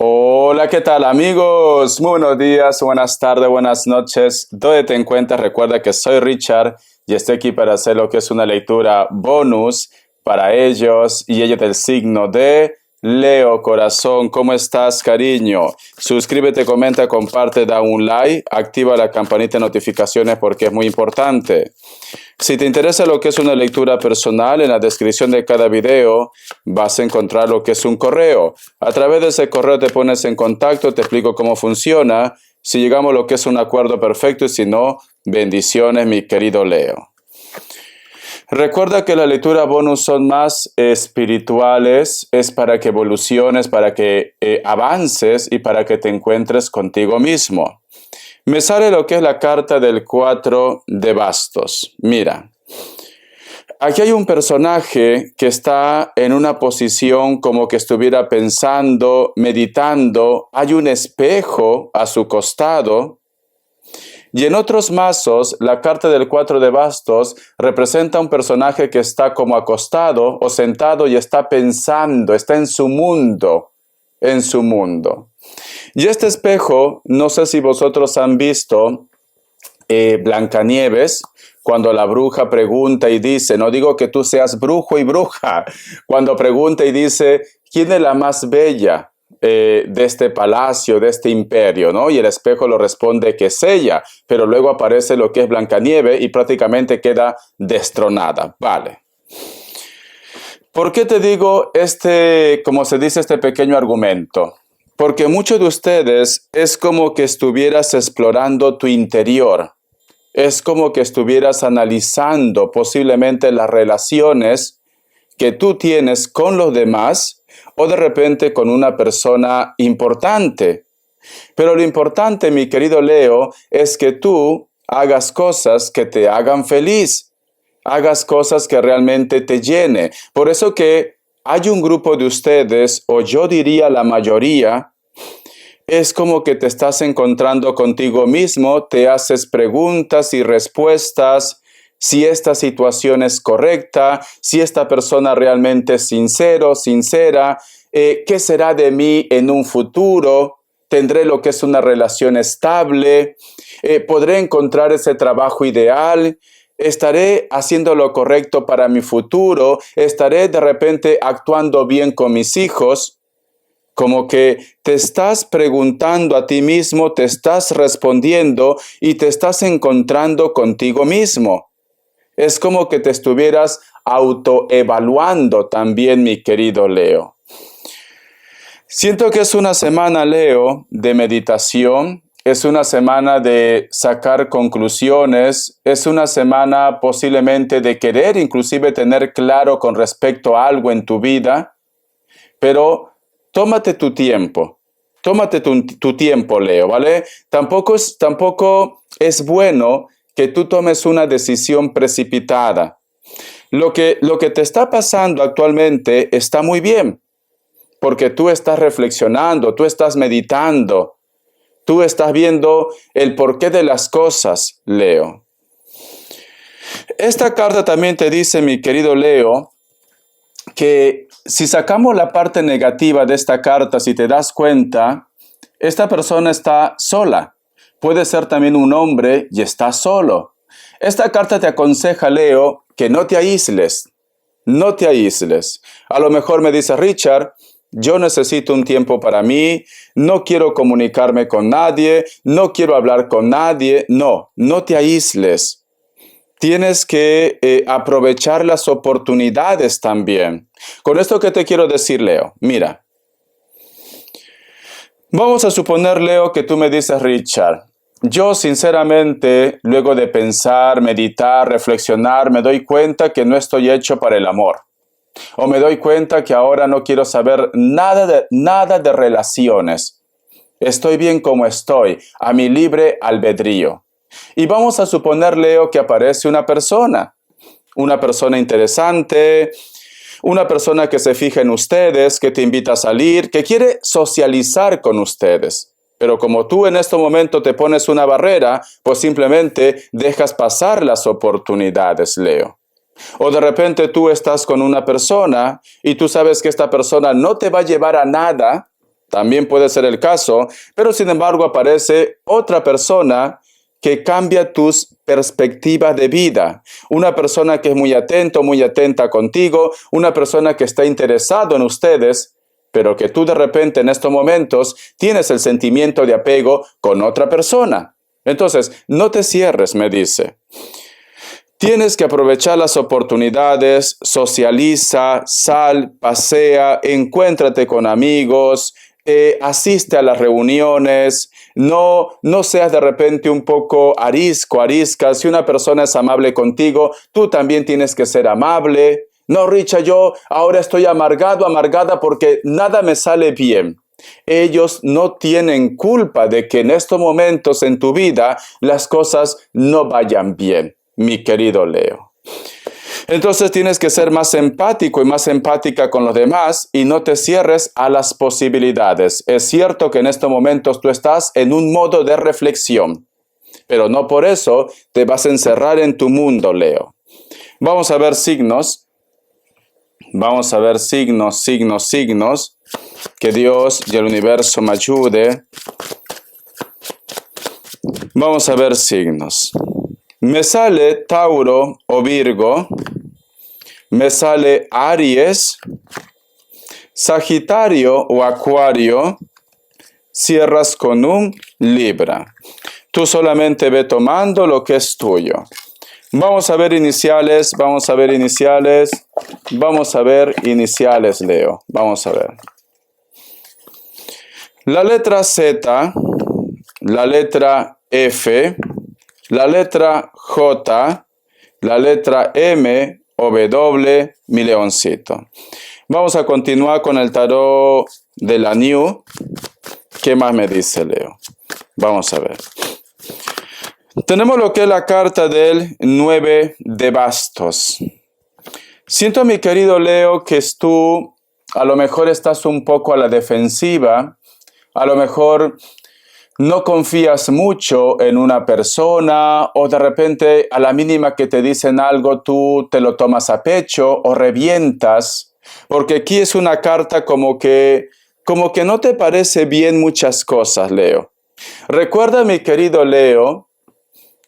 Hola, ¿qué tal amigos? Muy buenos días, buenas tardes, buenas noches. ¿Dónde te encuentras? Recuerda que soy Richard y estoy aquí para hacer lo que es una lectura bonus para ellos y ellos del signo de Leo, corazón. ¿Cómo estás, cariño? Suscríbete, comenta, comparte, da un like, activa la campanita de notificaciones porque es muy importante. Si te interesa lo que es una lectura personal, en la descripción de cada video vas a encontrar lo que es un correo. A través de ese correo te pones en contacto, te explico cómo funciona, si llegamos a lo que es un acuerdo perfecto y si no, bendiciones, mi querido Leo. Recuerda que las lecturas bonus son más espirituales, es para que evoluciones, para que avances y para que te encuentres contigo mismo. Me sale lo que es la carta del 4 de bastos. Mira, aquí hay un personaje que está en una posición como que estuviera pensando, meditando. Hay un espejo a su costado. Y en otros mazos, la carta del 4 de bastos representa un personaje que está como acostado o sentado y está pensando, está en su mundo, en su mundo. Y este espejo, no sé si vosotros han visto Blancanieves, cuando la bruja pregunta y dice, no digo que tú seas brujo y bruja, cuando pregunta y dice, ¿quién es la más bella de este palacio, de este imperio? ¿No? Y el espejo lo responde que es ella, pero luego aparece lo que es Blancanieves y prácticamente queda destronada. Vale. ¿Por qué te digo como se dice, este pequeño argumento? Porque muchos de ustedes es como que estuvieras explorando tu interior. Es como que estuvieras analizando posiblemente las relaciones que tú tienes con los demás o de repente con una persona importante. Pero lo importante, mi querido Leo, es que tú hagas cosas que te hagan feliz. Hagas cosas que realmente te llene. Por eso que hay un grupo de ustedes, o yo diría la mayoría, es como que te estás encontrando contigo mismo, te haces preguntas y respuestas, si esta situación es correcta, si esta persona realmente es sincero, sincera, ¿qué será de mí en un futuro? ¿Tendré lo que es una relación estable? ¿Podré encontrar ese trabajo ideal? ¿Estaré haciendo lo correcto para mi futuro? ¿Estaré de repente actuando bien con mis hijos? Como que te estás preguntando a ti mismo, te estás respondiendo y te estás encontrando contigo mismo. Es como que te estuvieras autoevaluando también, mi querido Leo. Siento que es una semana, Leo, de meditación. Es una semana de sacar conclusiones, es una semana posiblemente de querer inclusive tener claro con respecto a algo en tu vida, pero tómate tu tiempo, tu tiempo, Leo, ¿vale? Tampoco es bueno que tú tomes una decisión precipitada. Lo que te está pasando actualmente está muy bien, porque tú estás reflexionando, tú estás meditando, tú estás viendo el porqué de las cosas, Leo. Esta carta también te dice, mi querido Leo, que si sacamos la parte negativa de esta carta, si te das cuenta, esta persona está sola. Puede ser también un hombre y está solo. Esta carta te aconseja, Leo, que no te aísles. No te aísles. A lo mejor me dice Richard, yo necesito un tiempo para mí, no quiero comunicarme con nadie, no quiero hablar con nadie. No, no te aísles. Tienes que aprovechar las oportunidades también. Con esto que te quiero decir, Leo, mira. Vamos a suponer, Leo, que tú me dices, Richard, yo sinceramente, luego de pensar, meditar, reflexionar, me doy cuenta que no estoy hecho para el amor. O me doy cuenta que ahora no quiero saber nada de relaciones. Estoy bien como estoy, a mi libre albedrío. Y vamos a suponer, Leo, que aparece una persona interesante, una persona que se fija en ustedes, que te invita a salir, que quiere socializar con ustedes. Pero como tú en este momento te pones una barrera, pues simplemente dejas pasar las oportunidades, Leo. O de repente tú estás con una persona y tú sabes que esta persona no te va a llevar a nada, también puede ser el caso, pero sin embargo aparece otra persona que cambia tus perspectivas de vida. Una persona que es muy atento, muy atenta contigo, una persona que está interesado en ustedes, pero que tú de repente en estos momentos tienes el sentimiento de apego con otra persona. Entonces, no te cierres, me dice. Tienes que aprovechar las oportunidades, socializa, sal, pasea, encuéntrate con amigos, asiste a las reuniones, no seas de repente un poco arisco, arisca. Si una persona es amable contigo, tú también tienes que ser amable. No, Richa, yo ahora estoy amargado, amargada porque nada me sale bien. Ellos no tienen culpa de que en estos momentos en tu vida las cosas no vayan bien, mi querido Leo. Entonces tienes que ser más empático y más empática con los demás y no te cierres a las posibilidades. Es cierto que en estos momentos tú estás en un modo de reflexión, pero no por eso te vas a encerrar en tu mundo, Leo. Vamos a ver signos. Vamos a ver signos. Que Dios y el universo me ayude. Vamos a ver signos. Me sale Tauro o Virgo, me sale Aries, Sagitario o Acuario, cierras con un Libra. Tú solamente ve tomando lo que es tuyo. Vamos a ver iniciales, Leo. Vamos a ver. La letra Z, la letra F, la letra J, la letra M o W, mi leoncito. Vamos a continuar con el tarot de la New. ¿Qué más me dice, Leo? Vamos a ver. Tenemos lo que es la carta del 9 de bastos. Siento, mi querido Leo, que tú a lo mejor estás un poco a la defensiva, a lo mejor no confías mucho en una persona o de repente a la mínima que te dicen algo tú te lo tomas a pecho o revientas, porque aquí es una carta como que no te parece bien muchas cosas, Leo. Recuerda, mi querido Leo,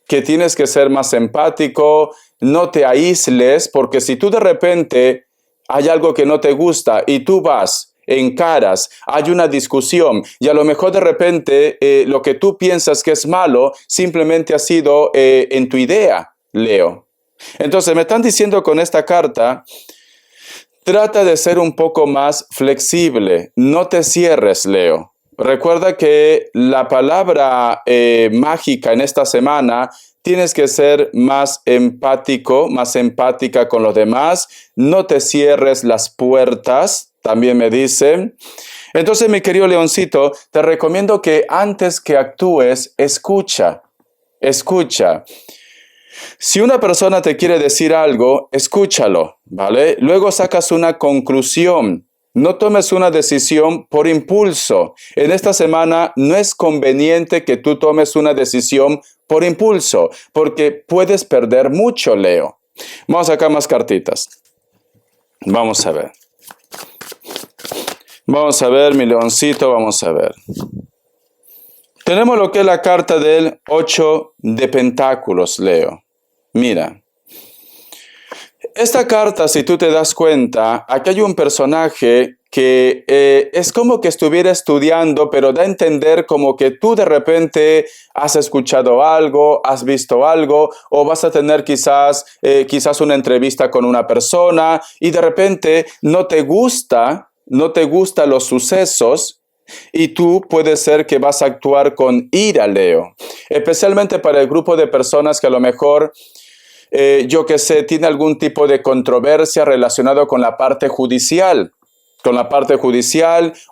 que tienes que ser más empático, no te aísles, porque si tú de repente hay algo que no te gusta y tú vas, encaras, hay una discusión y a lo mejor de repente lo que tú piensas que es malo simplemente ha sido en tu idea, Leo. Entonces me están diciendo con esta carta, trata de ser un poco más flexible, no te cierres, Leo. Recuerda que la palabra mágica en esta semana, tienes que ser más empático, más empática con los demás, no te cierres las puertas. También me dicen. Entonces, mi querido leoncito, te recomiendo que antes que actúes, escucha. Si una persona te quiere decir algo, escúchalo, ¿vale? Luego sacas una conclusión. No tomes una decisión por impulso. En esta semana no es conveniente que tú tomes una decisión por impulso, porque puedes perder mucho, Leo. Vamos a sacar más cartitas. Vamos a ver. Vamos a ver, mi leoncito, vamos a ver. Tenemos lo que es la carta del 8 de pentáculos, Leo. Mira. Esta carta, si tú te das cuenta, aquí hay un personaje que es como que estuviera estudiando, pero da a entender como que tú de repente has escuchado algo, has visto algo, o vas a tener quizás una entrevista con una persona y de repente no te gustan los sucesos y tú puede ser que vas a actuar con ira, Leo. Especialmente para el grupo de personas que a lo mejor, tiene algún tipo de controversia relacionado con la parte judicial.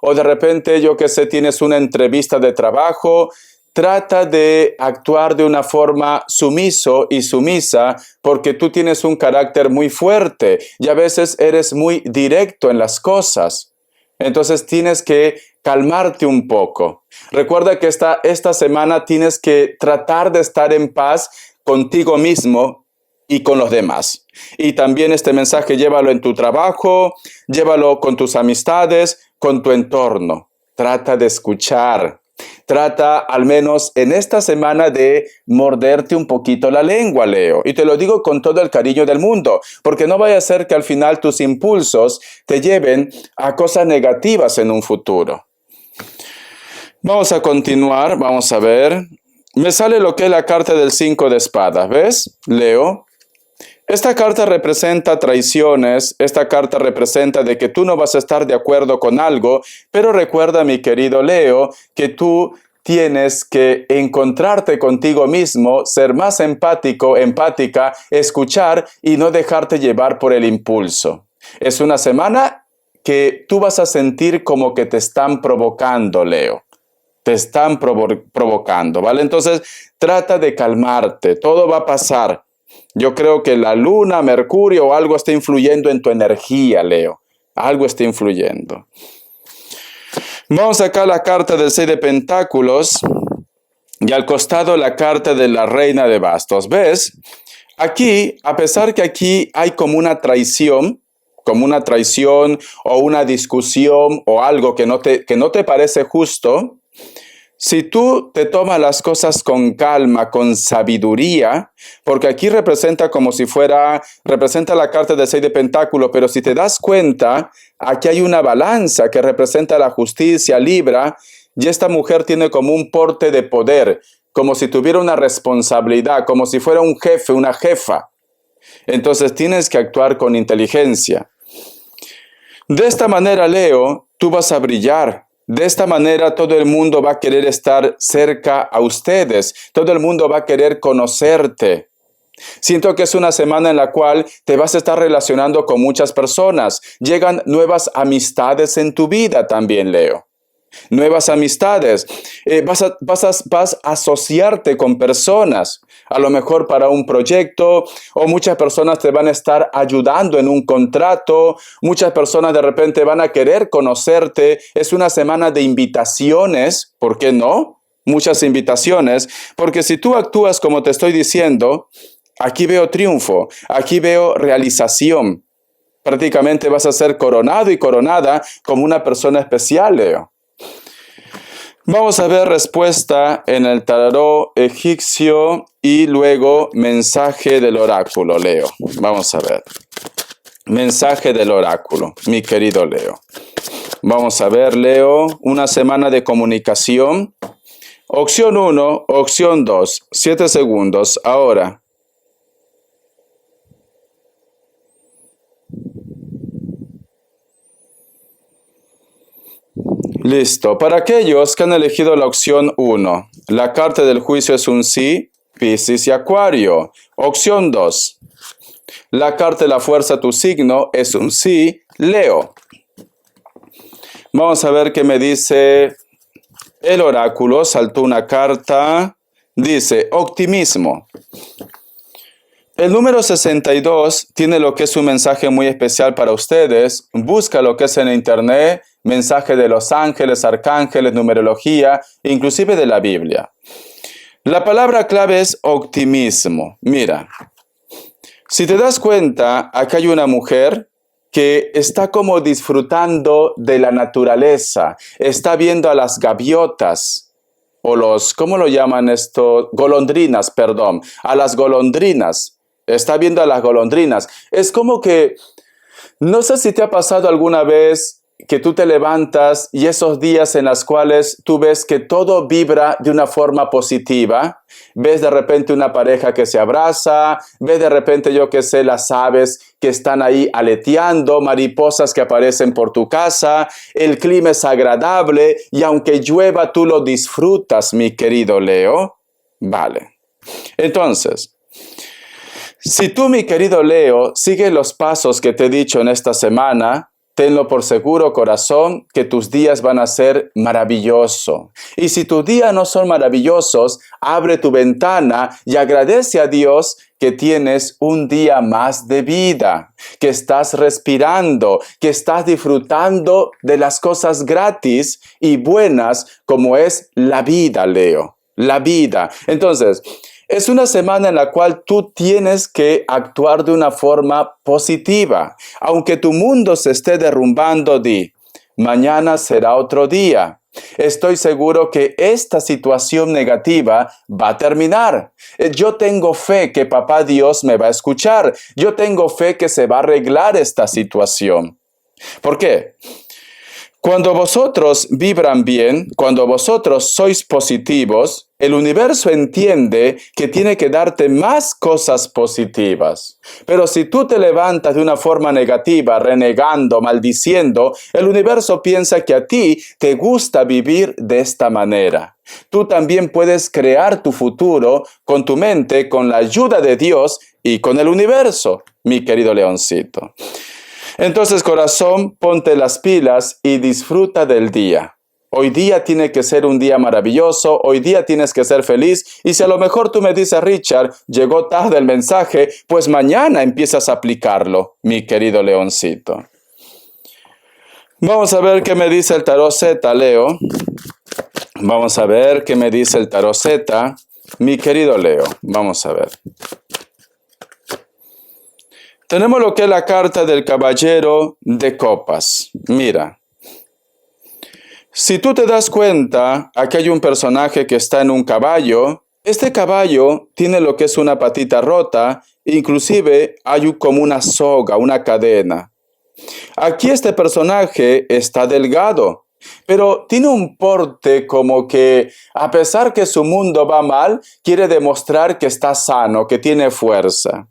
O de repente, tienes una entrevista de trabajo. Trata de actuar de una forma sumiso y sumisa porque tú tienes un carácter muy fuerte y a veces eres muy directo en las cosas. Entonces tienes que calmarte un poco. Recuerda que esta semana tienes que tratar de estar en paz contigo mismo y con los demás. Y también este mensaje llévalo en tu trabajo, llévalo con tus amistades, con tu entorno. trata de escuchar. Trata, al menos en esta semana, de morderte un poquito la lengua, Leo. Y te lo digo con todo el cariño del mundo, porque no vaya a ser que al final tus impulsos te lleven a cosas negativas en un futuro. Vamos a continuar, vamos a ver. Me sale lo que es la carta del 5 de espadas, ¿ves, Leo? Esta carta representa traiciones, esta carta representa de que tú no vas a estar de acuerdo con algo, pero recuerda, mi querido Leo, que tú tienes que encontrarte contigo mismo, ser más empático, empática, escuchar y no dejarte llevar por el impulso. Es una semana que tú vas a sentir como que te están provocando, Leo. Te están provocando, ¿vale? Entonces, trata de calmarte, todo va a pasar. Yo creo que la luna, Mercurio o algo está influyendo en tu energía, Leo. Algo está influyendo. Vamos acá a la carta del 6 de Pentáculos y al costado la carta de la Reina de Bastos. ¿Ves? Aquí, a pesar que aquí hay como una traición o una discusión o algo que no te parece justo, si tú te tomas las cosas con calma, con sabiduría, porque aquí representa representa la carta del 6 de Pentáculos, pero si te das cuenta, aquí hay una balanza que representa la justicia, Libra, y esta mujer tiene como un porte de poder, como si tuviera una responsabilidad, como si fuera un jefe, una jefa. Entonces tienes que actuar con inteligencia. De esta manera, Leo, tú vas a brillar. De esta manera todo el mundo va a querer estar cerca a ustedes. Todo el mundo va a querer conocerte. Siento que es una semana en la cual te vas a estar relacionando con muchas personas. Llegan nuevas amistades en tu vida también, Leo. Nuevas amistades. Vas a asociarte con personas, a lo mejor para un proyecto, o muchas personas te van a estar ayudando en un contrato, muchas personas de repente van a querer conocerte. Es una semana de invitaciones, ¿por qué no? Muchas invitaciones, porque si tú actúas como te estoy diciendo, aquí veo triunfo, aquí veo realización. Prácticamente vas a ser coronado y coronada como una persona especial, Leo. Vamos a ver respuesta en el tarot egipcio y luego mensaje del oráculo, Leo. Vamos a ver. Mensaje del oráculo, mi querido Leo. Vamos a ver, Leo, una semana de comunicación. Opción 1, opción 2, 7 segundos, ahora. Listo. Para aquellos que han elegido la opción 1, la carta del juicio es un sí, Piscis y Acuario. Opción 2, la carta de la fuerza, tu signo, es un sí, Leo. Vamos a ver qué me dice el oráculo. Saltó una carta. Dice, optimismo. El número 62 tiene lo que es un mensaje muy especial para ustedes. Busca lo que es en internet, mensaje de los ángeles, arcángeles, numerología, inclusive de la Biblia. La palabra clave es optimismo. Mira, si te das cuenta, acá hay una mujer que está como disfrutando de la naturaleza, está viendo a las gaviotas, o ¿cómo lo llaman esto? Golondrinas, perdón, a las golondrinas. Está viendo a las golondrinas. Es como que, no sé si te ha pasado alguna vez que tú te levantas y esos días en los cuales tú ves que todo vibra de una forma positiva. Ves de repente una pareja que se abraza, ves de repente, yo qué sé, las aves que están ahí aleteando, mariposas que aparecen por tu casa, el clima es agradable y aunque llueva tú lo disfrutas, mi querido Leo. Vale. Entonces, si tú, mi querido Leo, sigues los pasos que te he dicho en esta semana, tenlo por seguro, corazón, que tus días van a ser maravillosos. Y si tus días no son maravillosos, abre tu ventana y agradece a Dios que tienes un día más de vida, que estás respirando, que estás disfrutando de las cosas gratis y buenas como es la vida, Leo. La vida. Entonces, es una semana en la cual tú tienes que actuar de una forma positiva. Aunque tu mundo se esté derrumbando, mañana será otro día. Estoy seguro que esta situación negativa va a terminar. Yo tengo fe que Papá Dios me va a escuchar. Yo tengo fe que se va a arreglar esta situación. ¿Por qué? Cuando vosotros vibran bien, cuando vosotros sois positivos, el universo entiende que tiene que darte más cosas positivas. Pero si tú te levantas de una forma negativa, renegando, maldiciendo, el universo piensa que a ti te gusta vivir de esta manera. Tú también puedes crear tu futuro con tu mente, con la ayuda de Dios y con el universo, mi querido leoncito. Entonces, corazón, ponte las pilas y disfruta del día. Hoy día tiene que ser un día maravilloso, hoy día tienes que ser feliz, y si a lo mejor tú me dices, Richard, llegó tarde el mensaje, pues mañana empiezas a aplicarlo, mi querido leoncito. Vamos a ver qué me dice el tarot Z, Leo. Vamos a ver qué me dice el tarot Z, mi querido Leo. Vamos a ver. Tenemos lo que es la carta del caballero de copas. Mira, si tú te das cuenta, aquí hay un personaje que está en un caballo. Este caballo tiene lo que es una patita rota, inclusive hay como una soga, una cadena. Aquí este personaje está delgado, pero tiene un porte como que, a pesar que su mundo va mal, quiere demostrar que está sano, que tiene fuerza.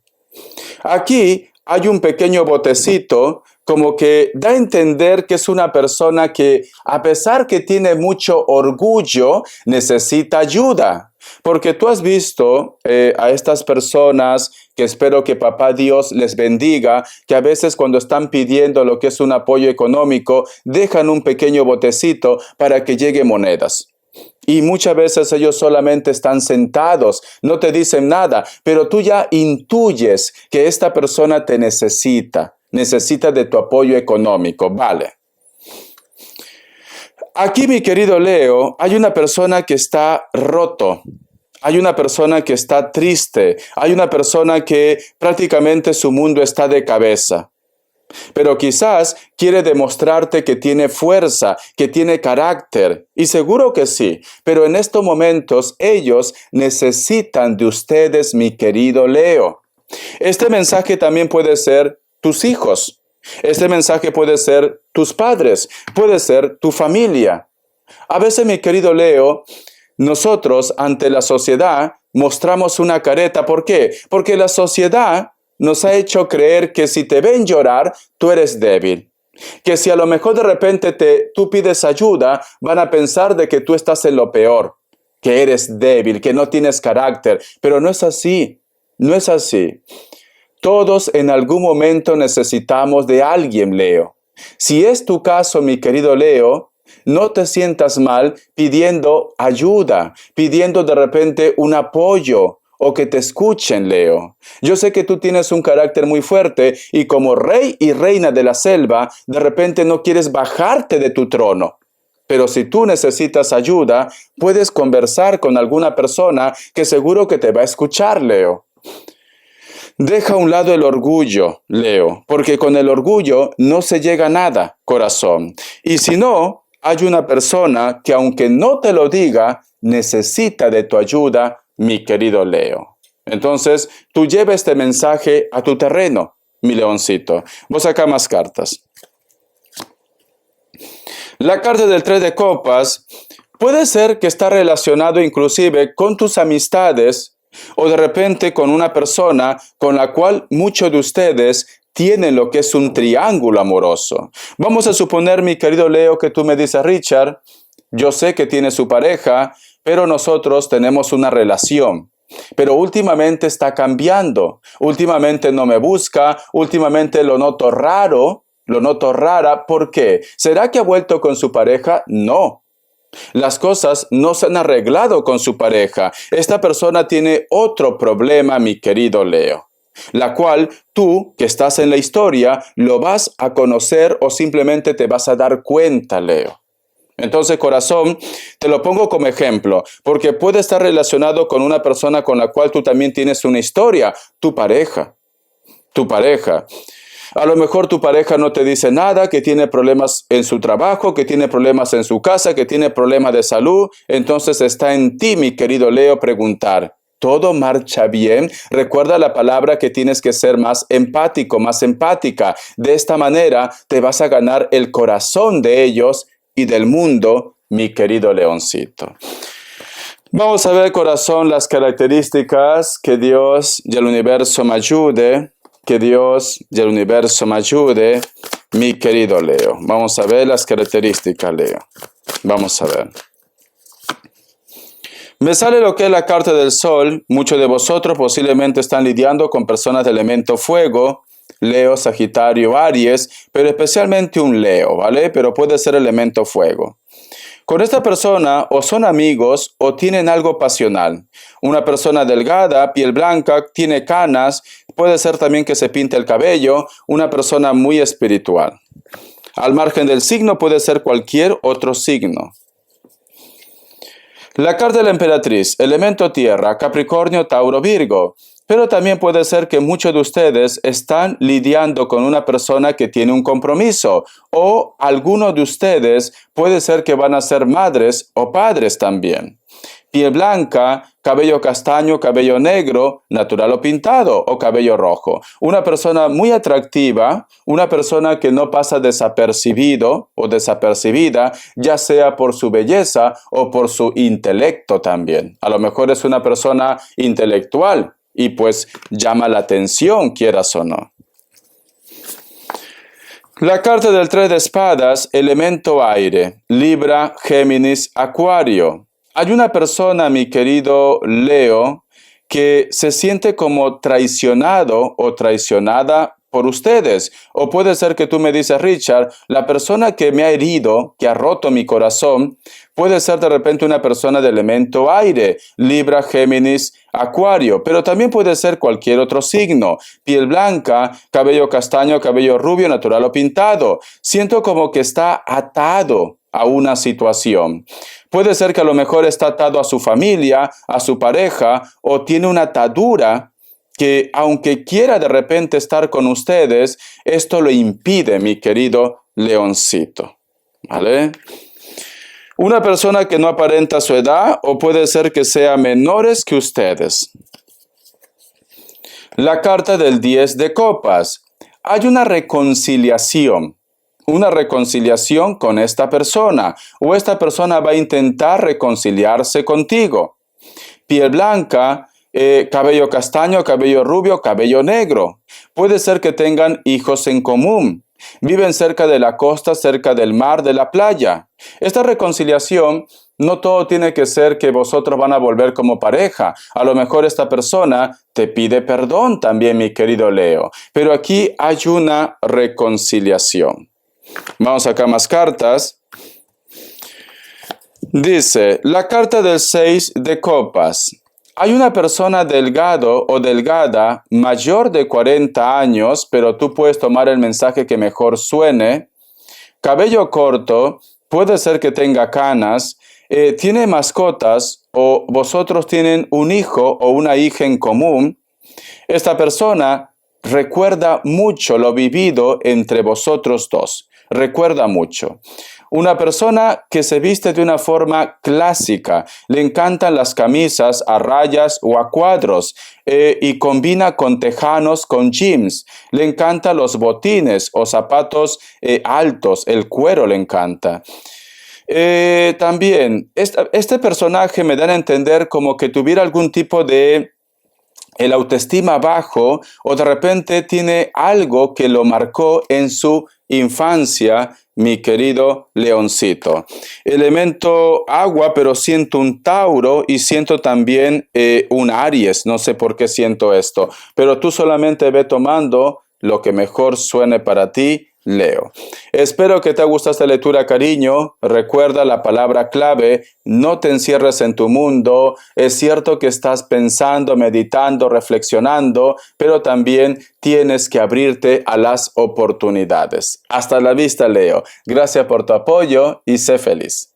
Aquí hay un pequeño botecito como que da a entender que es una persona que, a pesar que tiene mucho orgullo, necesita ayuda. Porque tú has visto a estas personas, que espero que Papá Dios les bendiga, que a veces cuando están pidiendo lo que es un apoyo económico, dejan un pequeño botecito para que llegue monedas. Y muchas veces ellos solamente están sentados, no te dicen nada, pero tú ya intuyes que esta persona te necesita de tu apoyo económico, ¿vale? Aquí, mi querido Leo, hay una persona que está roto, hay una persona que está triste, hay una persona que prácticamente su mundo está de cabeza. Pero quizás quiere demostrarte que tiene fuerza, que tiene carácter, y seguro que sí, pero en estos momentos ellos necesitan de ustedes, mi querido Leo. Este mensaje también puede ser tus hijos, este mensaje puede ser tus padres, puede ser tu familia. A veces, mi querido Leo, nosotros ante la sociedad mostramos una careta. ¿Por qué? Porque la sociedad nos ha hecho creer que si te ven llorar, tú eres débil. Que si a lo mejor de repente tú pides ayuda, van a pensar de que tú estás en lo peor, que eres débil, que no tienes carácter. Pero no es así, no es así. Todos en algún momento necesitamos de alguien, Leo. Si es tu caso, mi querido Leo, no te sientas mal pidiendo ayuda, pidiendo de repente un apoyo, o que te escuchen, Leo. Yo sé que tú tienes un carácter muy fuerte y como rey y reina de la selva, de repente no quieres bajarte de tu trono. Pero si tú necesitas ayuda, puedes conversar con alguna persona que seguro que te va a escuchar, Leo. Deja a un lado el orgullo, Leo, porque con el orgullo no se llega a nada, corazón. Y si no, hay una persona que aunque no te lo diga, necesita de tu ayuda, mi querido Leo. Entonces, tú lleva este mensaje a tu terreno, mi leoncito. Vos acá más cartas. La carta del 3 de copas puede ser que está relacionado inclusive con tus amistades o de repente con una persona con la cual muchos de ustedes tienen lo que es un triángulo amoroso. Vamos a suponer, mi querido Leo, que tú me dices, Richard, yo sé que tiene su pareja, pero nosotros tenemos una relación. Pero últimamente está cambiando. Últimamente no me busca. Últimamente lo noto raro. Lo noto rara. ¿Por qué? ¿Será que ha vuelto con su pareja? No. Las cosas no se han arreglado con su pareja. Esta persona tiene otro problema, mi querido Leo, la cual tú, que estás en la historia, lo vas a conocer o simplemente te vas a dar cuenta, Leo. Entonces, corazón, te lo pongo como ejemplo, porque puede estar relacionado con una persona con la cual tú también tienes una historia, tu pareja. A lo mejor tu pareja no te dice nada, que tiene problemas en su trabajo, que tiene problemas en su casa, que tiene problemas de salud. Entonces está en ti, mi querido Leo, preguntar, ¿todo marcha bien? Recuerda la palabra que tienes que ser más empático, más empática. De esta manera te vas a ganar el corazón de ellos y del mundo, mi querido leoncito. Vamos a ver, corazón, las características. Que Dios y el universo me ayude. Que Dios y el universo me ayude, mi querido Leo. Vamos a ver las características, Leo. Vamos a ver. Me sale lo que es la carta del Sol. Muchos de vosotros posiblemente están lidiando con personas de elemento fuego. Leo, Sagitario, Aries, pero especialmente un Leo, ¿vale? Pero puede ser elemento fuego. Con esta persona o son amigos o tienen algo pasional. Una persona delgada, piel blanca, tiene canas, puede ser también que se pinte el cabello, una persona muy espiritual. Al margen del signo puede ser cualquier otro signo. La carta de la emperatriz, elemento tierra, Capricornio, Tauro, Virgo. Pero también puede ser que muchos de ustedes están lidiando con una persona que tiene un compromiso, o algunos de ustedes puede ser que van a ser madres o padres también. Piel blanca, cabello castaño, cabello negro, natural o pintado, o cabello rojo. Una persona muy atractiva, una persona que no pasa desapercibido o desapercibida, ya sea por su belleza o por su intelecto también. A lo mejor es una persona intelectual y pues llama la atención, quieras o no. La carta del 3 de espadas, elemento aire, Libra, Géminis, Acuario. Hay una persona, mi querido Leo, que se siente como traicionado o traicionada por ustedes. O puede ser que tú me dices, Richard, la persona que me ha herido, que ha roto mi corazón, puede ser de repente una persona de elemento aire, Libra, Géminis, Acuario, pero también puede ser cualquier otro signo, piel blanca, cabello castaño, cabello rubio, natural o pintado. Siento como que está atado a una situación. Puede ser que a lo mejor está atado a su familia, a su pareja, o tiene una atadura que aunque quiera de repente estar con ustedes, esto lo impide, mi querido leoncito. ¿Vale? Una persona que no aparenta su edad o puede ser que sea menores que ustedes. La carta del 10 de copas. Hay una reconciliación con esta persona o esta persona va a intentar reconciliarse contigo. Piel blanca, cabello castaño, cabello rubio, cabello negro. Puede ser que tengan hijos en común. Viven cerca de la costa, cerca del mar, de la playa. Esta reconciliación, no todo tiene que ser que vosotros van a volver como pareja. A lo mejor esta persona te pide perdón también, mi querido Leo. Pero aquí hay una reconciliación. Vamos a sacar más cartas. Dice, la carta del 6 de copas. Hay una persona delgado o delgada, mayor de 40 años, pero tú puedes tomar el mensaje que mejor suene. Cabello corto, puede ser que tenga canas, tiene mascotas o vosotros tienen un hijo o una hija en común. Esta persona recuerda mucho lo vivido entre vosotros dos. Recuerda mucho. Una persona que se viste de una forma clásica, le encantan las camisas a rayas o a cuadros y combina con tejanos, con jeans. Le encantan los botines o zapatos altos, el cuero le encanta. También, este personaje me da a entender como que tuviera algún tipo de el autoestima bajo o de repente tiene algo que lo marcó en su infancia, mi querido leoncito. Elemento agua, pero siento un Tauro y siento también un Aries. No sé por qué siento esto, pero tú solamente ve tomando lo que mejor suene para ti, Leo. Espero que te haya gustado esta lectura, cariño. Recuerda la palabra clave, no te encierres en tu mundo. Es cierto que estás pensando, meditando, reflexionando, pero también tienes que abrirte a las oportunidades. Hasta la vista, Leo. Gracias por tu apoyo y sé feliz.